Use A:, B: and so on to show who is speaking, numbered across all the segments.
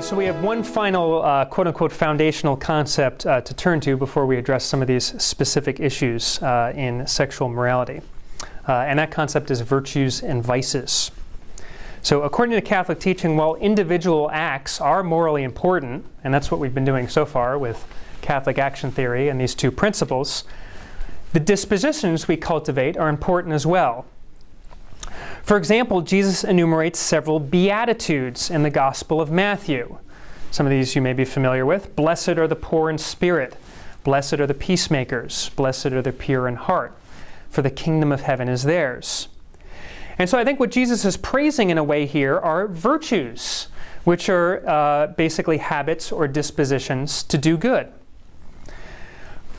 A: So we have one final quote-unquote foundational concept to turn to before we address some of these specific issues in sexual morality. And that concept is virtues and vices. So according to Catholic teaching, while individual acts are morally important, and that's what we've been doing so far with Catholic action theory and these two principles, the dispositions we cultivate are important as well. For example, Jesus enumerates several beatitudes in the Gospel of Matthew. Some of these you may be familiar with. Blessed are the poor in spirit. Blessed are the peacemakers. Blessed are the pure in heart, for the kingdom of heaven is theirs. And so I think what Jesus is praising in a way here are virtues, which are basically habits or dispositions to do good.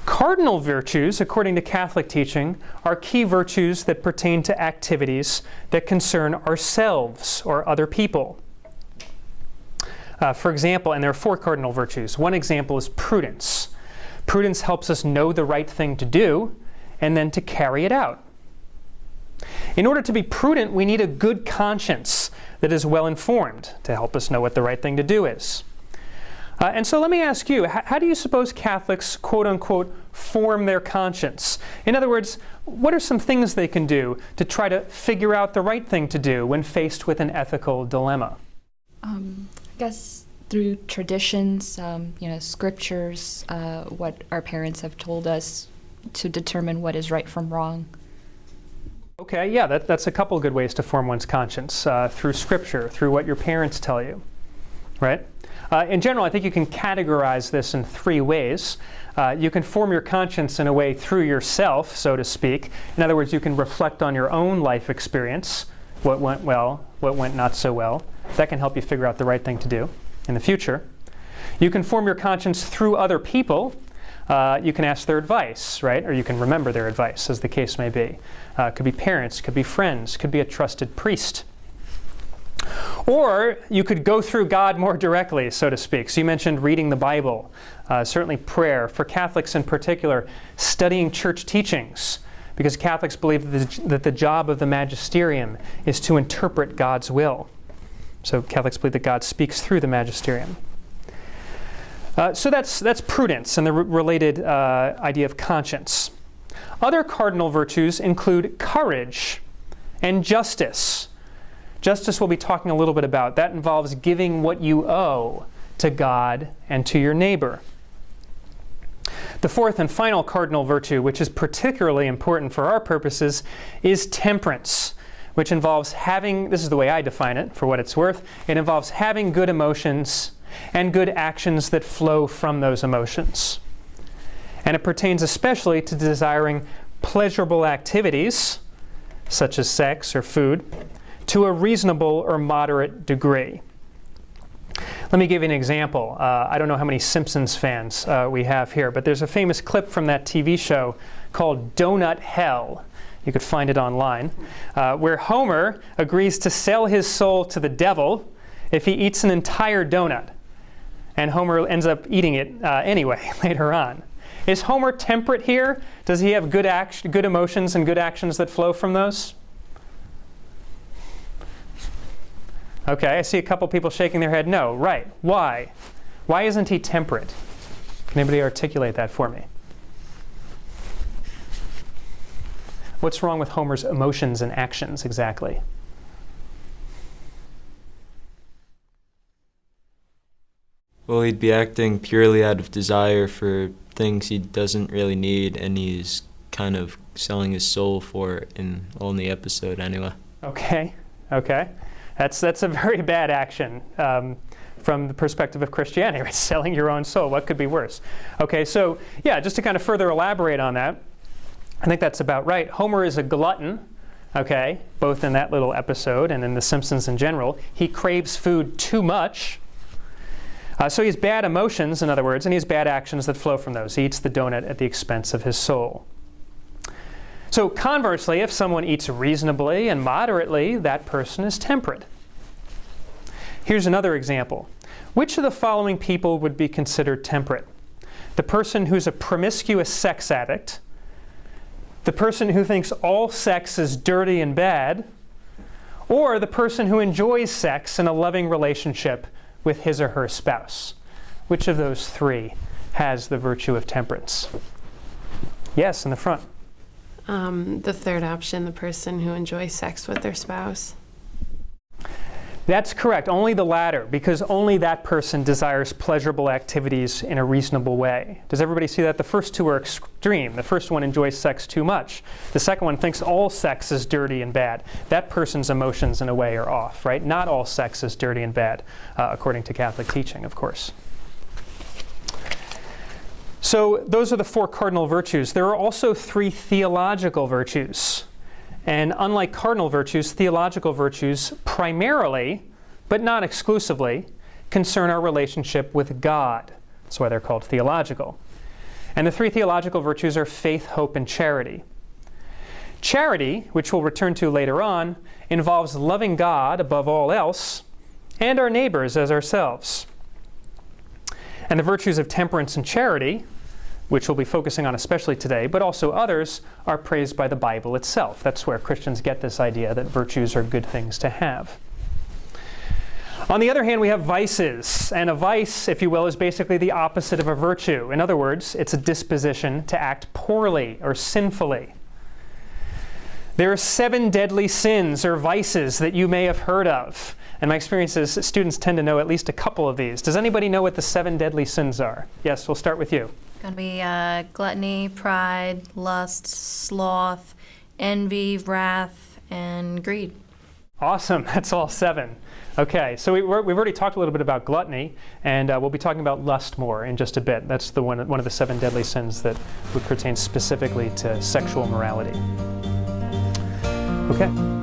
A: Cardinal virtues, according to Catholic teaching, are key virtues that pertain to activities that concern ourselves or other people. For example, and there are 4 cardinal virtues. One example is prudence. Prudence helps us know the right thing to do and then to carry it out. In order to be prudent, we need a good conscience that is well informed to help us know what the right thing to do is. And so let me ask you, how do you suppose Catholics, quote-unquote, form their conscience? In other words, what are some things they can do to try to figure out the right thing to do when faced with an ethical dilemma?
B: I guess through traditions, scriptures, what our parents have told us to determine what is right from wrong.
A: Okay, yeah, that's a couple good ways to form one's conscience, through Scripture, through what your parents tell you, right? In general, I think you can categorize this in 3 ways. You can form your conscience in a way through yourself, so to speak. In other words, you can reflect on your own life experience, what went well, what went not so well. That can help you figure out the right thing to do in the future. You can form your conscience through other people. You can ask their advice, right? Or you can remember their advice, as the case may be. It could be parents, could be friends, could be a trusted priest. Or you could go through God more directly, so to speak. So you mentioned reading the Bible, certainly prayer. For Catholics in particular, studying church teachings, because Catholics believe that the job of the magisterium is to interpret God's will. So Catholics believe that God speaks through the magisterium. So that's prudence and the related idea of conscience. Other cardinal virtues include courage and justice. Justice we'll be talking a little bit about. That involves giving what you owe to God and to your neighbor. The 4th and final cardinal virtue, which is particularly important for our purposes, is temperance, which involves having, this is the way I define it for what it's worth, it involves having good emotions and good actions that flow from those emotions. And it pertains especially to desiring pleasurable activities, such as sex or food, to a reasonable or moderate degree. Let me give you an example. I don't know how many Simpsons fans we have here, but there's a famous clip from that TV show called Donut Hell. You could find it online, where Homer agrees to sell his soul to the devil if he eats an entire donut. And Homer ends up eating it anyway later on. Is Homer temperate here? Does he have good emotions and good actions that flow from those? Okay, I see a couple people shaking their head no. Right. Why? Why isn't he temperate? Can anybody articulate that for me? What's wrong with Homer's emotions and actions exactly?
C: Well, he'd be acting purely out of desire for things he doesn't really need, and he's kind of selling his soul for it in the episode anyway. Okay. That's a very bad action from the perspective of Christianity, right? Selling your own soul. What could be worse? Okay, so yeah, just to kind of further elaborate on that, I think that's about right. Homer is a glutton, okay, both in that little episode and in The Simpsons in general. He craves food too much. So he has bad emotions, in other words, and he has bad actions that flow from those. He eats the donut at the expense of his soul. So conversely, if someone eats reasonably and moderately, that person is temperate. Here's another example. Which of the following people would be considered temperate? The person who's a promiscuous sex addict, the person who thinks all sex is dirty and bad, or the person who enjoys sex in a loving relationship
A: with his or her spouse. Which of those three has the virtue of temperance? Yes, in the front.
D: The third option, the person who enjoys sex with their spouse.
A: That's correct. Only the latter, because only that person desires pleasurable activities in a reasonable way. Does everybody see that? The first two are extreme. The first one enjoys sex too much. The second one thinks all sex is dirty and bad. That person's emotions, in a way, are off, right? Not all sex is dirty and bad, according to Catholic teaching, of course. So those are the four cardinal virtues. There are also three theological virtues. And unlike cardinal virtues, theological virtues primarily, but not exclusively, concern our relationship with God. That's why they're called theological. And the three theological virtues are faith, hope, and charity. Charity, which we'll return to later on, involves loving God above all else and our neighbors as ourselves. And the virtues of temperance and charity, which we'll be focusing on especially today, but also others, are praised by the Bible itself. That's where Christians get this idea that virtues are good things to have. On the other hand, we have vices. And a vice, if you will, is basically the opposite of a virtue. In other words, it's a disposition to act poorly or sinfully. There are 7 deadly sins or vices that you may have heard of. And my experience is students tend to know at least a couple of these. Does anybody know what the 7 deadly sins are? Yes, we'll start with you.
E: Going to be gluttony, pride, lust, sloth, envy, wrath, and greed.
A: Awesome. That's all 7. Okay, so we've already talked a little bit about gluttony, and we'll be talking about lust more in just a bit. That's the one of the 7 deadly sins that would pertain specifically to sexual morality. Okay.